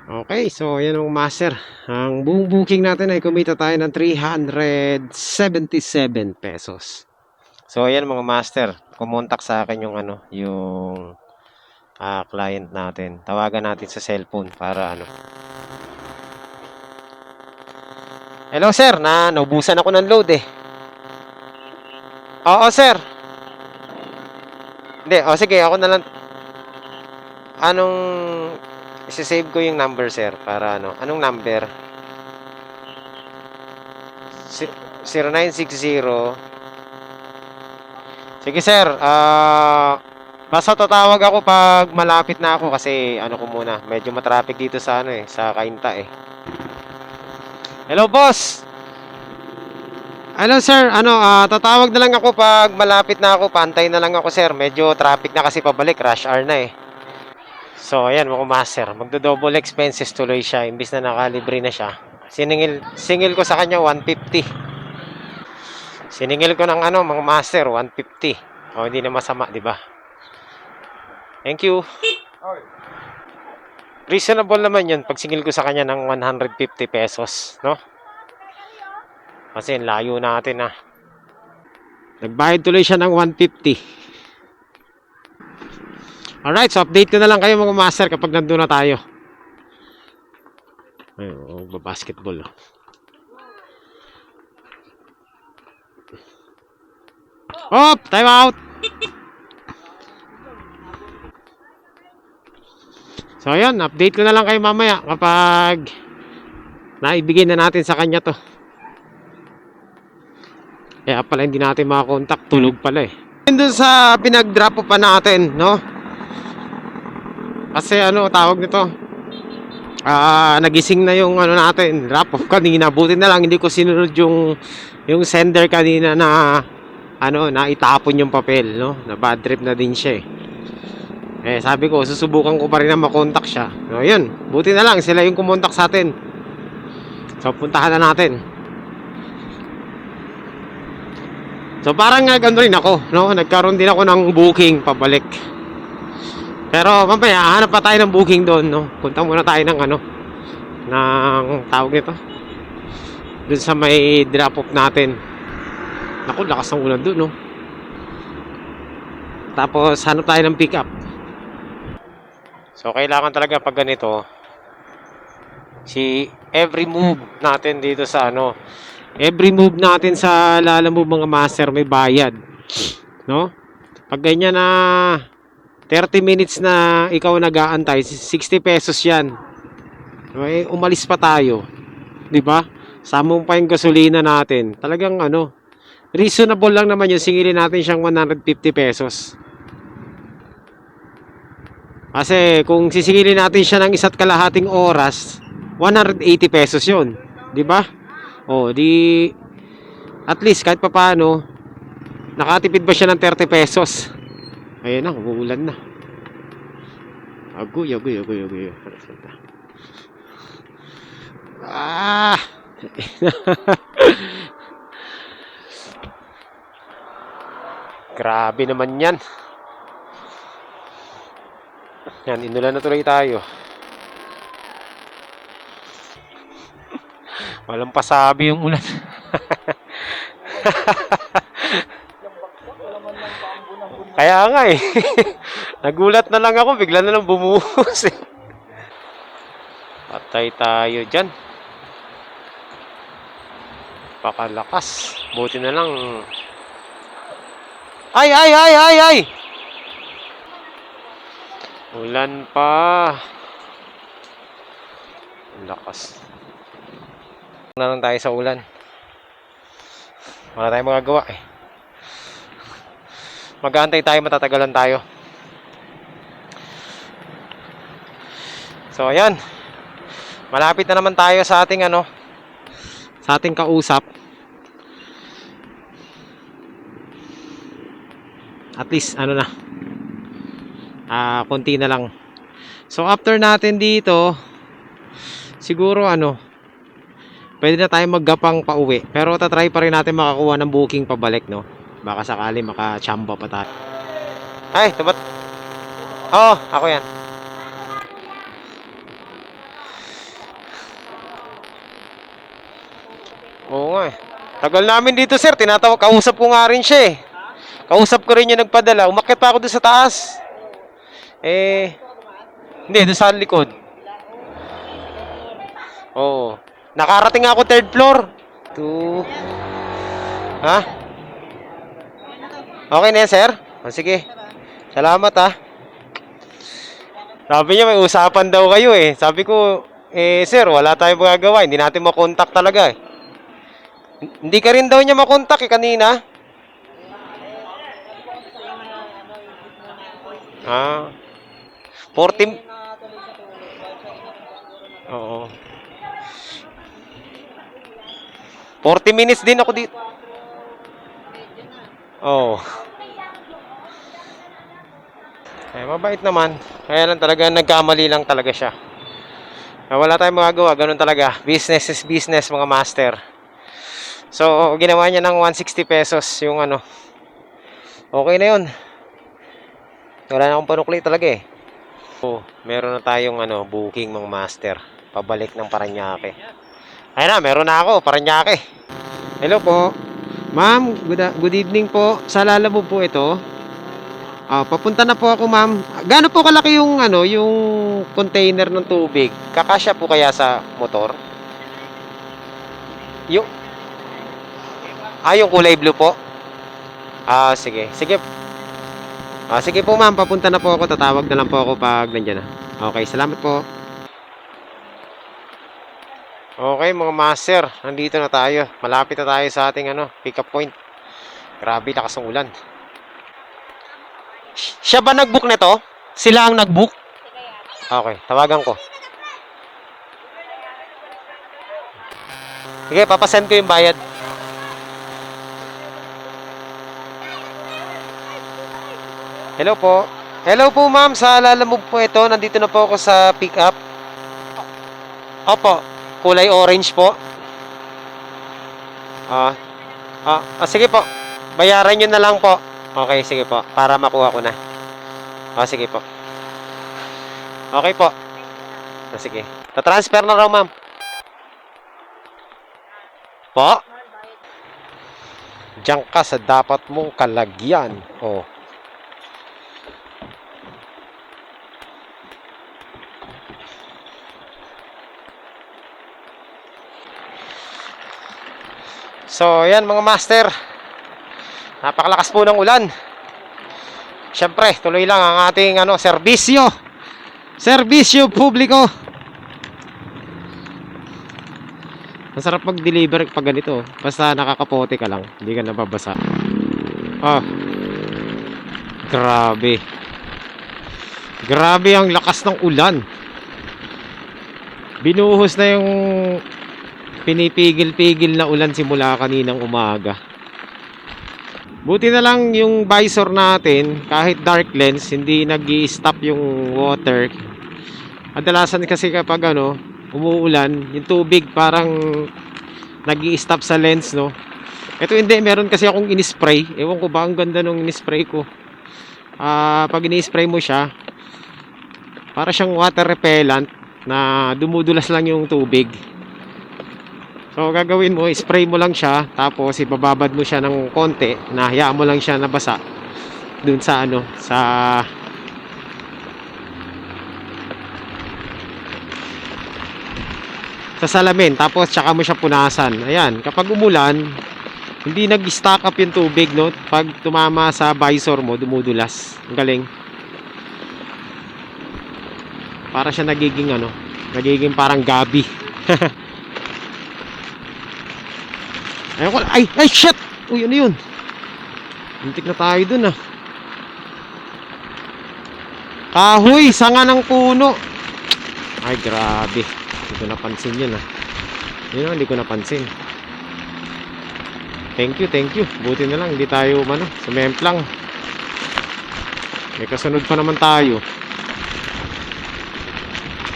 Speaker 1: Okay, so ayan mga master. Ang buong booking natin ay kumita tayo ng 377 pesos. So ayan mga master, kumontak sa akin yung yung client natin. Tawagan natin sa cellphone para Hello sir, naubusan ako ng load eh. Oo sir. Hindi, sige, ako na lang. Isi-save ko yung number sir para anong number? 0960. Sige sir, Basta tatawag ako pag malapit na ako kasi ano ko muna, medyo matraffic dito sa ano eh, sa Kainta eh. Hello, boss. Hello, sir. Tatawag na lang ako pag malapit na ako. Pantay na lang ako, sir. Medyo traffic na kasi pabalik, rush hour na eh. So, ayan mga master, magdo-double expenses tuloy siya imbis na nakalibre na siya. Singil ko sa kanya 150. Siningil ko ng ano, mga master 150. O hindi na masama, 'di ba? Thank you.
Speaker 2: Oy.
Speaker 1: Reasonable naman 'yun pag singil ko sa kanya ng 150 pesos, no? Kasi layo natin ah. Nagbayad tuloy siya ng 150. Alright, so update ko na lang kayo mga master kapag nandun na tayo. Ayun, basketball. Oh, time out! So ayun, update ko na lang kayo mamaya kapag naibigay na natin sa kanya to. Kaya pala hindi natin makakontak, tulog pala eh. Doon sa pinag-drop pa natin, no? Kasi ano tawag nito? Nagising na yung ano natin, drop off kanina. Buti na lang hindi ko sinunod yung sender kanina na ano, na itapon yung papel, no? Na bad trip na din siya eh. Sabi ko, susubukan ko pa rin na makontak siya. So, yun. Buti na lang, sila yung kumontak sa atin. So, puntahan na natin. So, parang gano'n rin ako, no? Nagkaroon din ako ng booking pabalik. Pero, mamaya, hanap pa tayo ng booking doon, no? Punta muna tayo ng ano, ng tawag nito. Doon sa may drop off natin. Naku, lakas ng ulan doon, no? Tapos, hanap tayo ng pick up. So, kailangan talaga pag ganito, every move natin dito sa ano, every move natin sa Lalamove mga master may bayad. No? Pag ganyan na 30 minutes na ikaw nag-aantay, 60 pesos yan. Umalis pa tayo. 'Di ba? Sama mo pa yung gasolina natin. Talagang ano, reasonable lang naman yun. Singilin natin siyang 150 pesos. Kasi kung sisingilin natin siya ng 1.5 oras, 180 pesos yun. 'Di ba? O, di at least kahit papaano nakatipid ba siya ng 30 pesos. Ayun na, umuulan na. Agoy. Ah! Grabe naman yan. Yan, inulan na tuloy tayo. Walang pasabi yung ulan. Kaya nga eh. Nagulat na lang ako, bigla na lang bumuhos eh. Patay tayo dyan. Pakalakas. Buti na lang. Ay! Ulan pa. Lakas. Na lang tayo sa ulan. Wala tayong magagawa eh. Mag-aantay tayo, matatagalan tayo. So ayan. Malapit na naman tayo sa ating ano, sa ating kausap. At least ano na, konti na lang. So after natin dito, siguro ano, pwede na tayo maggapang pauwi. Pero tatry pa rin natin makakuha ng booking pabalik, no? Baka sakali makachamba pa tayo. Ay, tabat. Oo, ako yan. Oo nga eh. Tagal namin dito sir, tinatawag, kausap ko nga rin siya eh. Kausap ko rin yung nagpadala. Umakyat pa ako doon sa taas. Hindi, doon sa likod. Oo. Nakarating ako 3rd floor. Ha? Okay na yan, sir? Sige. Salamat, ha. Sabi niya, may usapan daw kayo, eh. Sabi ko, sir, wala tayong magagawa. Hindi natin makontak talaga, eh. Hindi ka rin daw niya makontak, eh, kanina. Ah, 40.
Speaker 3: Natuloy sa tulog. Dahil sa init po siguro na
Speaker 1: Oo. 40 minutes din ako dito.
Speaker 3: 4:30 na.
Speaker 1: Oo. Eh, mabait naman. Kaya lang talaga, nagkamali lang talaga siya. Wala tayong magagawa. Ganun talaga. Business is business, mga master. So, ginawa niya ng 160 pesos yung ano. Okay na yun. Wala na akong panukli talaga eh. So, meron na tayong ano, booking, mga master. Pabalik ng Paranaque. Ayun na, meron na ako, Paranaque. Hello po. Ma'am, good evening po. Sa Lalamove po ito. Papunta na po ako, ma'am. Gaano po kalaki yung ano, yung container ng tubig? Kakasya po kaya sa motor? Yung yung kulay blue po. Sige. Sige. Sige po, ma'am. Papunta na po ako. Tatawag na lang po ako pag nandiyan na. Okay, salamat po. Okay, mga master. Nandito na tayo. Malapit na tayo sa ating ano, pick up point. Grabe, lakas ng ulan. Siya ba nag-book nito? Sila ang nag-book? Okay, tawagan ko. Sige, papasend ko yung bayad. Hello po. Hello po, ma'am. Sa Lalamove po ito. Nandito na po ako sa pick up. Opo. Kulay orange po. Sige po. Bayaran nyo na lang po. Okay, sige po. Para makuha ko na. Sige po. Okay po. Sige. Ta-transfer na raw, ma'am. Po? Diyan ka sa dapat mong kalagyan. Oh. So, yan mga master. Napakalakas po ng ulan. Siyempre, tuloy lang ang ating ano, serbisyo. Serbisyo publiko. Masarap mag-deliver pag ganito. Basta nakakapote ka lang. Hindi ka nababasa. Grabe. Grabe ang lakas ng ulan. Binuhos na yung pinipigil-pigil na ulan simula kaninang umaga. Buti na lang yung visor natin, kahit dark lens, hindi nag-i-stop yung water. Kadalasan kasi kapag ano, umuulan, yung tubig parang nag-i-stop sa lens, no? Ito hindi, meron kasi akong in-spray. Ewan ko ba, ang ganda nung in-spray ko. Pag in-spray mo siya, para siyang water repellent na dumudulas lang yung tubig. So gagawin mo, spray mo lang siya, tapos ibababad mo siya ng konti, hayaan mo lang siya nabasa dun sa ano, sa salamin, tapos tsaka mo siya punasan. Ayan, kapag umulan, hindi nag-stock up yung tubig, no? Pag tumama sa visor mo, dumudulas. Ang galing. Para siya nagiging ano, nagiging parang gabi. Ayun ko, ay shit! Uy, ano yun? Muntik na tayo dun, Kahoy, sanga ng puno. Ay, grabe. Hindi ko napansin yun, Yun, hindi ko napansin. Thank you. Buti na lang, hindi tayo, sumemplang. May kasunod pa naman tayo.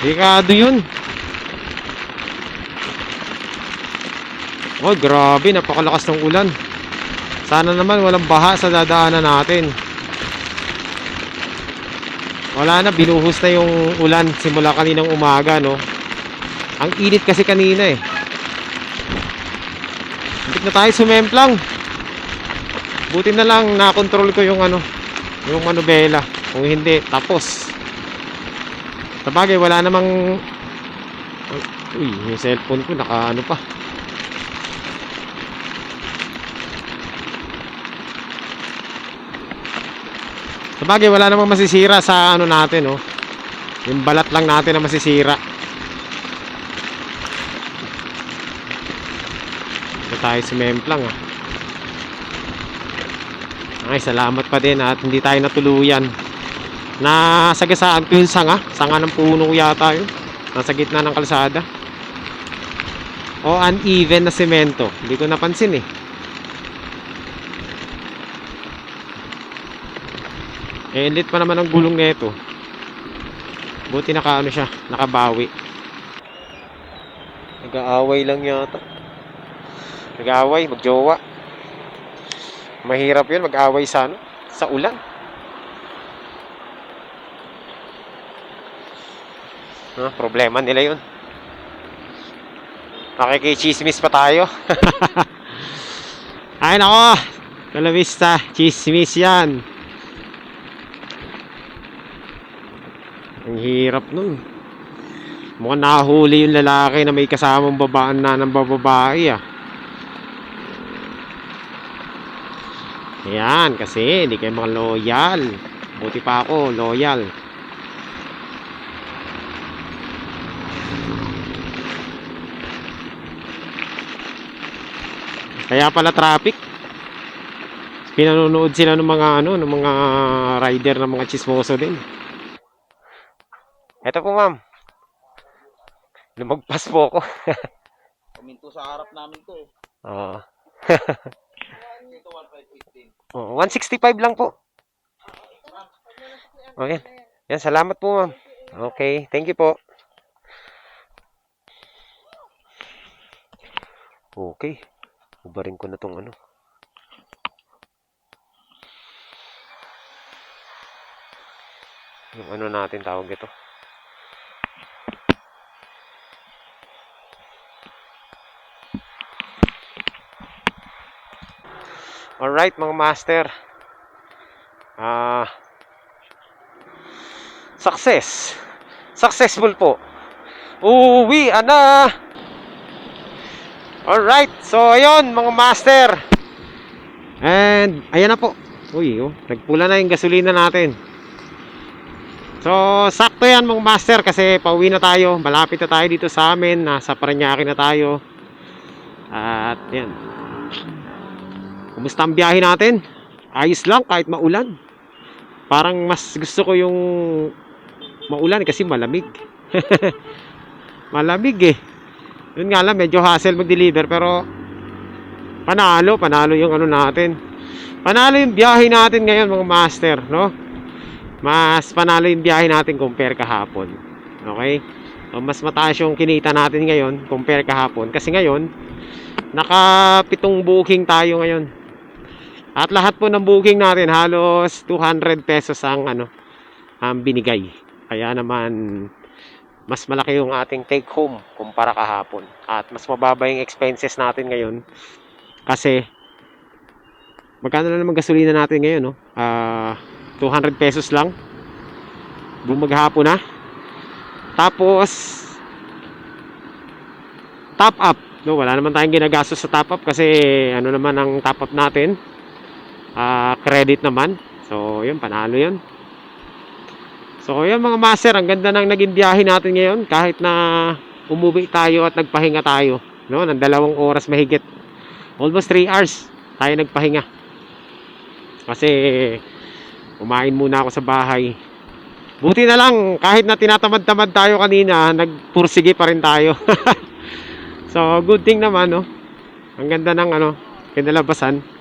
Speaker 1: Delikado yun. Oh, grabe, napakalakas ng ulan. Sana naman walang baha sa dadaanan natin. Wala na, binuhos na yung ulan simula kaninang umaga, no? Ang init kasi kanina, Hindi na tayo sumemplang. Buti na lang nakontrol ko yung yung manubela. Kung hindi, tapos. Sabagay, wala namang yung cellphone ko naka pa. Sabagay, wala namang masisira sa natin, Yung balat lang natin na masisira. Ito tayo sumemplang, Ay, salamat pa din at hindi tayo natuluyan. Nasagasaan ko yung sanga ng puno yata yun. Nasa gitna ng kalsada. O uneven na semento. Hindi ko napansin eh. Lit pa naman ang gulong nito. Buti nakaano siya, nakabawi. Nag-aaway lang yata. Nag-aaway, magjowa. Mahirap 'yun mag-aaway sa ano, sa ulan. Problema nila 'yun. Nakikichismis pa tayo. Ay nako, Kalavista, chismis 'yan. Ang hirap nun. Mukhang nahuli yung lalaki na may kasamang babaan na ng bababae ah. Ayan, kasi hindi kayo mga loyal. Buti pa ako, loyal. Kaya pala traffic. Pinanonood sila ng mga ng mga rider ng mga chismoso din. Eto po ma'am. Lumagpas po ako.
Speaker 2: Kuminto sa harap namin to eh.
Speaker 1: Oo.
Speaker 2: Dito 1515.
Speaker 1: Oh, 165 lang po. Okay. Yan, salamat po ma'am. Okay, thank you po. Okay. Ubarin ko na tong ano. Yung ano natin tawag ito. Alright mga master. Successful po. Uwi na. Alright, so ayun mga master. And ayan na po. Uy, nagpula na yung gasolina natin. So sakto yan mga master kasi pauwi na tayo. Malapit na tayo dito sa amin. Nasa Parañaque na tayo. At yan. Kumusta ang biyahe natin? Ayos lang kahit maulan. Parang mas gusto ko yung maulan kasi malamig. Malamig eh. Yun nga lang, medyo hassle mag-deliver pero panalo yung ano natin. Panalo yung biyahe natin ngayon mga master, no? Mas panalo yung biyahe natin compare kahapon. Okay? So, mas mataas yung kinita natin ngayon compare kahapon. Kasi ngayon, naka 7 booking tayo ngayon. At lahat po ng booking natin halos 200 pesos ang binigay. Kaya naman mas malaki yung ating take home kumpara kahapon. At mas mababa yung expenses natin ngayon. Kasi magkano na naman gasolina natin ngayon, no? 200 pesos lang. Bumaghapon na. Tapos top up, no? Wala naman tayong ginagastos sa top up kasi ano naman ang top up natin? Credit naman. So, yun, panalo yun. So, yun mga master, ang ganda ng naging biyahe natin ngayon kahit na umuwi tayo at nagpahinga tayo, no? Ng 2 oras mahigit. Almost 3 hours tayo nagpahinga. Kasi kumain muna ako sa bahay. Buti na lang, kahit na tinatamad-tamad tayo kanina, nagpursige pa rin tayo. So, good thing naman, no? Ang ganda ng kinalabasan.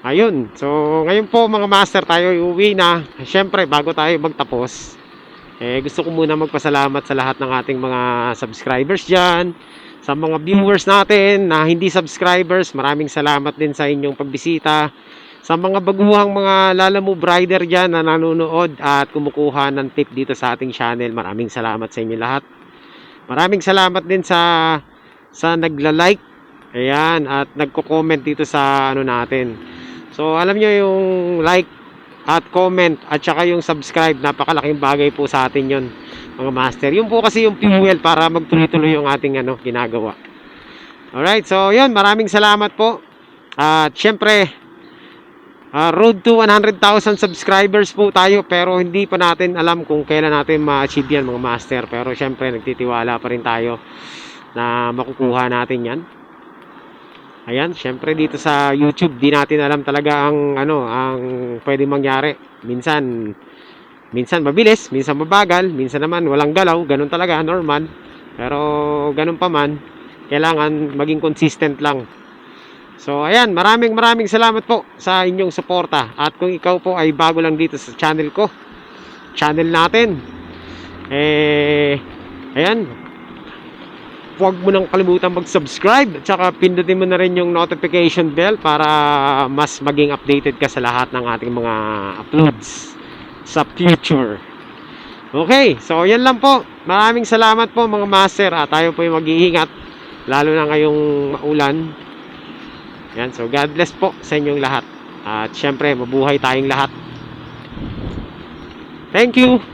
Speaker 1: Ayun, so ngayon po mga master tayo uuwi na. Siyempre bago tayo magtapos, gusto ko muna magpasalamat sa lahat ng ating mga subscribers dyan. Sa mga viewers natin na hindi subscribers, maraming salamat din sa inyong pagbisita. Sa mga baguhang mga Lala Move rider dyan na nanonood at kumukuha ng tip dito sa ating channel, maraming salamat sa inyo lahat. Maraming salamat din sa nagla-like, ayan, at nagko-comment dito sa natin. So, alam nyo yung like at comment at saka yung subscribe, napakalaking bagay po sa atin yon mga master. Yun po kasi yung fuel para magtuloy-tuloy yung ating ginagawa. Alright, so yun, maraming salamat po. At syempre, road to 100,000 subscribers po tayo pero hindi pa natin alam kung kailan natin ma-achieve yan mga master. Pero syempre, nagtitiwala pa rin tayo na makukuha natin yan. Ayan, syempre dito sa YouTube, di natin alam talaga ang ang pwedeng mangyari. Minsan mabilis, minsan mabagal, minsan naman walang galaw, ganun talaga, normal. Pero ganun pa man, kailangan maging consistent lang. So ayan, maraming salamat po sa inyong suporta. At kung ikaw po ay bago lang dito sa channel ko, channel natin, ayan, huwag mo nang kalimutan mag-subscribe at saka pindutin mo na rin yung notification bell para mas maging updated ka sa lahat ng ating mga uploads sa future. Okay, so yan lang po. Maraming salamat po mga master at tayo po yung mag-iingat lalo na ngayong maulan. Yan, so God bless po sa inyong lahat. At syempre, mabuhay tayong lahat. Thank you.